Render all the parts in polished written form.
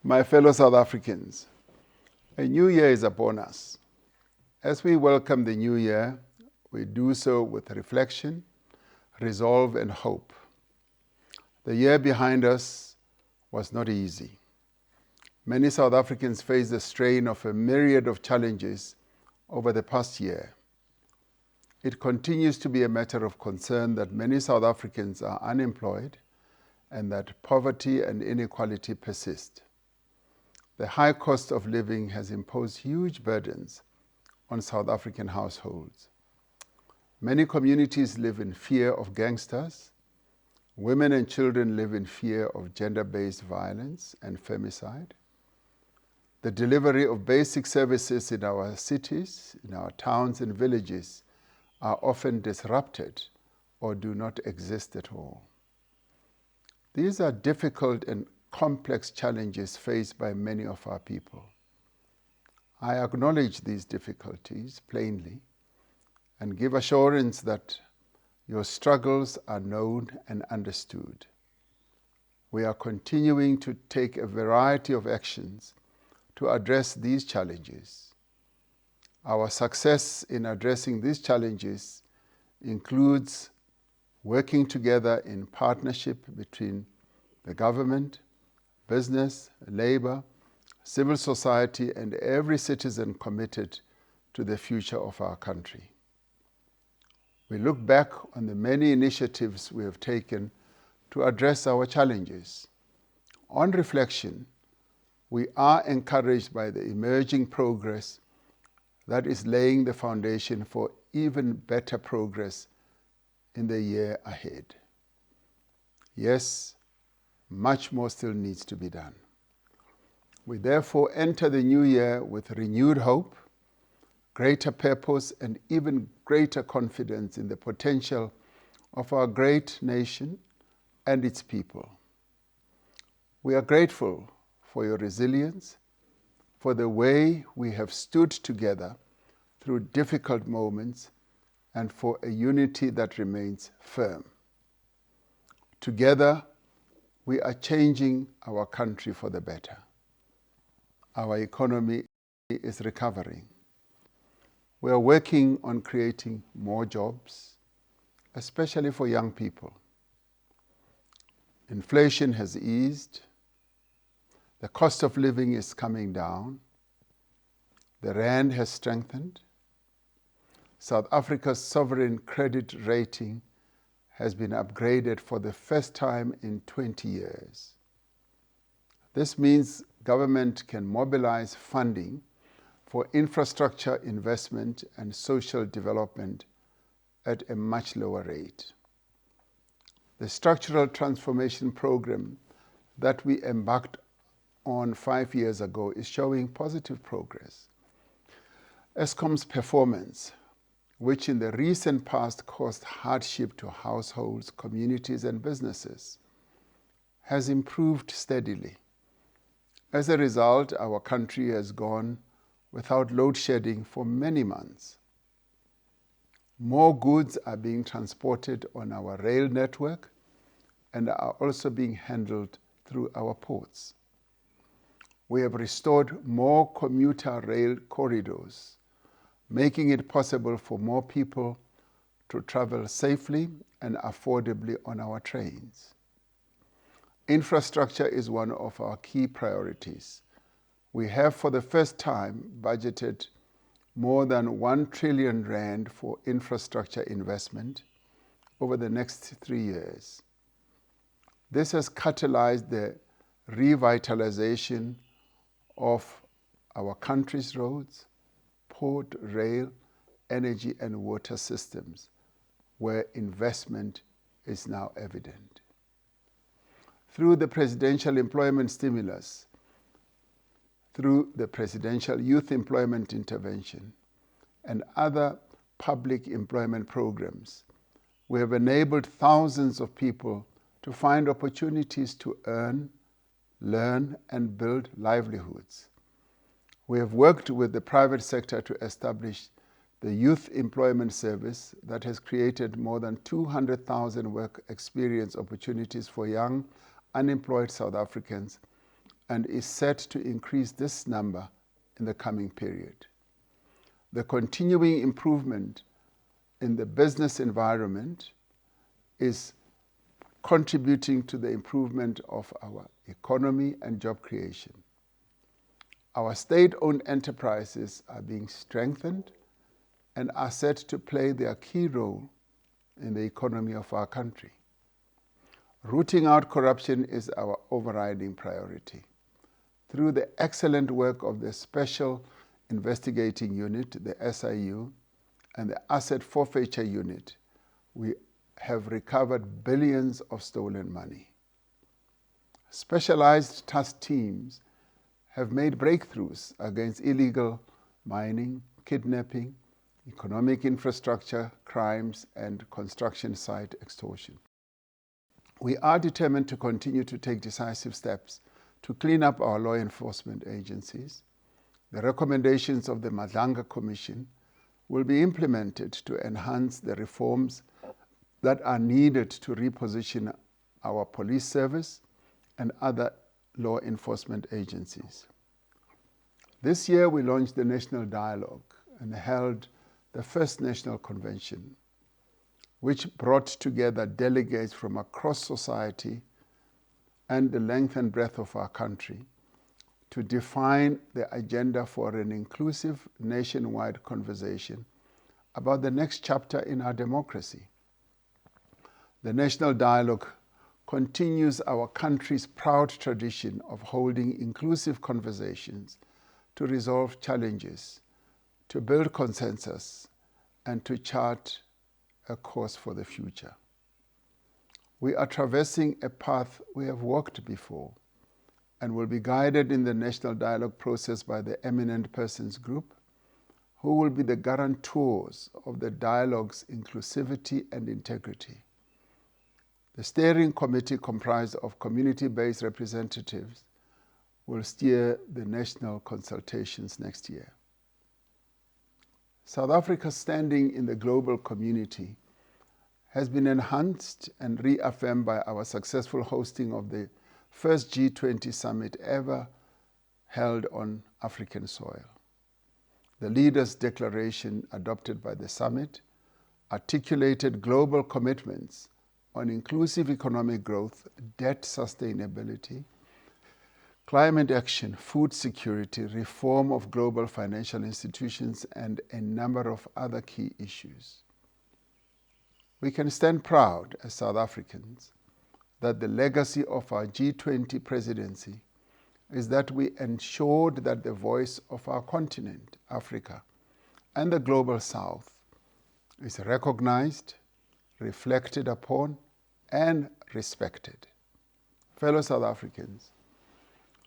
My fellow South Africans, a new year is upon us. As we welcome the new year, we do so with reflection, resolve, and hope. The year behind us was not easy. Many South Africans faced the strain of a myriad of challenges over the past year. It continues to be a matter of concern that many South Africans are unemployed and that poverty and inequality persist. The high cost of living has imposed huge burdens on South African households. Many communities live in fear of gangsters. Women and children live in fear of gender-based violence and femicide. The delivery of basic services in our cities, in our towns and villages are often disrupted or do not exist at all. These are difficult and complex challenges faced by many of our people. I acknowledge these difficulties plainly and give assurance that your struggles are known and understood. We are continuing to take a variety of actions to address these challenges. Our success in addressing these challenges includes working together in partnership between the government, business, labor, civil society, and every citizen committed to the future of our country. We look back on the many initiatives we have taken to address our challenges. On reflection, we are encouraged by the emerging progress that is laying the foundation for even better progress in the year ahead. Yes, much more still needs to be done. We therefore enter the new year with renewed hope, greater purpose, and even greater confidence in the potential of our great nation and its people. We are grateful for your resilience, for the way we have stood together through difficult moments, and for a unity that remains firm. Together, we are changing our country for the better. Our economy is recovering. We are working on creating more jobs, especially for young people. Inflation has eased. The cost of living is coming down. The rand has strengthened. South Africa's sovereign credit rating has been upgraded for the first time in 20 years. This means government can mobilize funding for infrastructure investment and social development at a much lower rate. The structural transformation program that we embarked on 5 years ago is showing positive progress. Eskom's performance, which in the recent past caused hardship to households, communities, and businesses, has improved steadily. As a result, our country has gone without load shedding for many months. More goods are being transported on our rail network and are also being handled through our ports. We have restored more commuter rail corridors, making it possible for more people to travel safely and affordably on our trains. Infrastructure is one of our key priorities. We have for the first time budgeted more than 1 trillion rand for infrastructure investment over the next 3 years. This has catalyzed the revitalization of our country's roads, port, rail, energy, and water systems, where investment is now evident. Through the Presidential Employment Stimulus, through the Presidential Youth Employment Intervention, and other public employment programs, we have enabled thousands of people to find opportunities to earn, learn, and build livelihoods. We have worked with the private sector to establish the Youth Employment Service that has created more than 200,000 work experience opportunities for young, unemployed South Africans and is set to increase this number in the coming period. The continuing improvement in the business environment is contributing to the improvement of our economy and job creation. Our state-owned enterprises are being strengthened and are set to play their key role in the economy of our country. Rooting out corruption is our overriding priority. Through the excellent work of the Special Investigating Unit, the SIU, and the Asset Forfeiture Unit, we have recovered billions of stolen money. Specialized task teams have made breakthroughs against illegal mining, kidnapping, economic infrastructure crimes, and construction site extortion. We are determined to continue to take decisive steps to clean up our law enforcement agencies. The recommendations of the Madlanga Commission will be implemented to enhance the reforms that are needed to reposition our police service and other law enforcement agencies. This year we launched the National Dialogue and held the first national convention, which brought together delegates from across society and the length and breadth of our country to define the agenda for an inclusive nationwide conversation about the next chapter in our democracy. The National Dialogue continues our country's proud tradition of holding inclusive conversations to resolve challenges, to build consensus, and to chart a course for the future. We are traversing a path we have walked before and will be guided in the National Dialogue process by the Eminent Persons Group, who will be the guarantors of the dialogue's inclusivity and integrity. The steering committee, comprised of community-based representatives, will steer the national consultations next year. South Africa's standing in the global community has been enhanced and reaffirmed by our successful hosting of the first G20 summit ever held on African soil. The leaders' declaration adopted by the summit articulated global commitments on inclusive economic growth, debt sustainability, climate action, food security, reform of global financial institutions, and a number of other key issues. We can stand proud as South Africans that the legacy of our G20 presidency is that we ensured that the voice of our continent, Africa, and the global South is recognized, reflected upon, and respected. Fellow South Africans,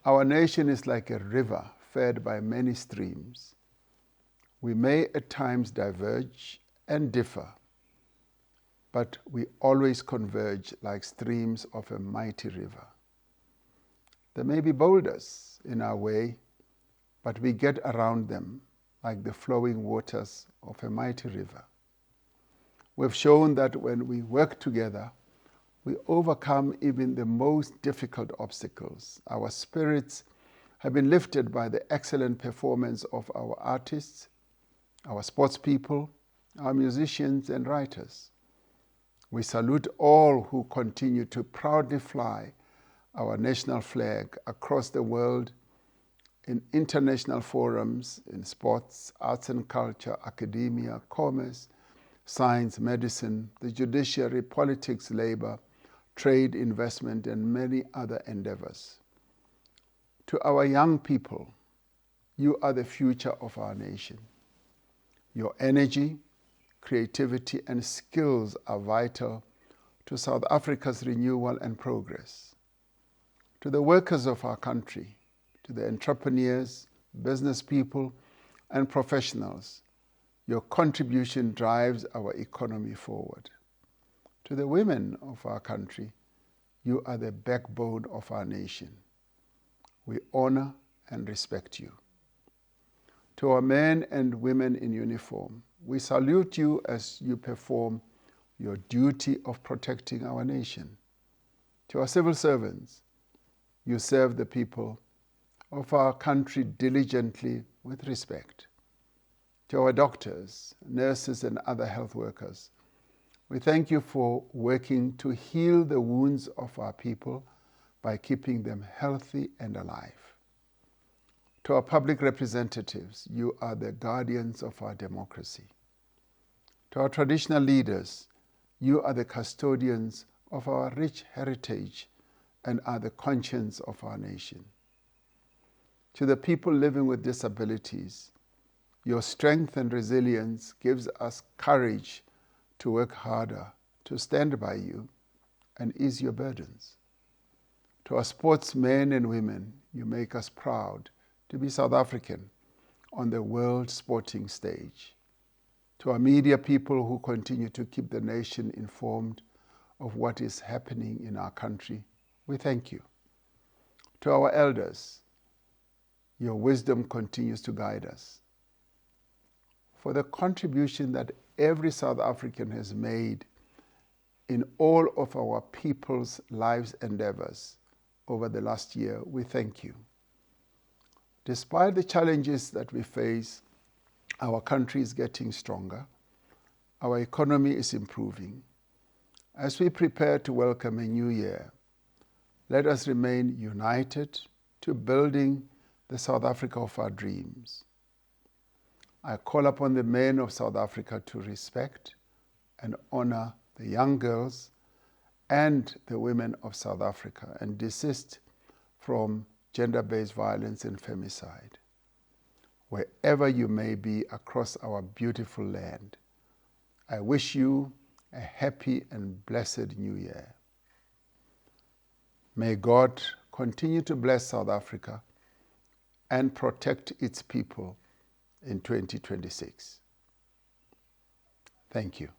our nation is like a river fed by many streams. We may at times diverge and differ, but we always converge like streams of a mighty river. There may be boulders in our way, but we get around them like the flowing waters of a mighty river. We've shown that when we work together, we overcome even the most difficult obstacles. Our spirits have been lifted by the excellent performance of our artists, our sports people, our musicians and writers. We salute all who continue to proudly fly our national flag across the world in international forums, in sports, arts and culture, academia, commerce, science, medicine, the judiciary, politics, labor, trade, investment, and many other endeavors. To our young people, you are the future of our nation. Your energy, creativity, and skills are vital to South Africa's renewal and progress. To the workers of our country, to the entrepreneurs, business people, and professionals, your contribution drives our economy forward. To the women of our country, you are the backbone of our nation. We honor and respect you. To our men and women in uniform, we salute you as you perform your duty of protecting our nation. To our civil servants, you serve the people of our country diligently with respect. To our doctors, nurses, and other health workers, we thank you for working to heal the wounds of our people by keeping them healthy and alive. To our public representatives, you are the guardians of our democracy. To our traditional leaders, you are the custodians of our rich heritage and are the conscience of our nation. To the people living with disabilities, your strength and resilience gives us courage to work harder, to stand by you, and ease your burdens. To our sportsmen and women, you make us proud to be South African on the world sporting stage. To our media people who continue to keep the nation informed of what is happening in our country, we thank you. To our elders, your wisdom continues to guide us. For the contribution that every South African has made in all of our people's lives endeavors over the last year, we thank you. Despite the challenges that we face, our country is getting stronger. Our economy is improving. As we prepare to welcome a new year, let us remain united to building the South Africa of our dreams. I call upon the men of South Africa to respect and honor the young girls and the women of South Africa and desist from gender-based violence and femicide. Wherever you may be across our beautiful land, I wish you a happy and blessed new year. May God continue to bless South Africa and protect its people in 2026. Thank you.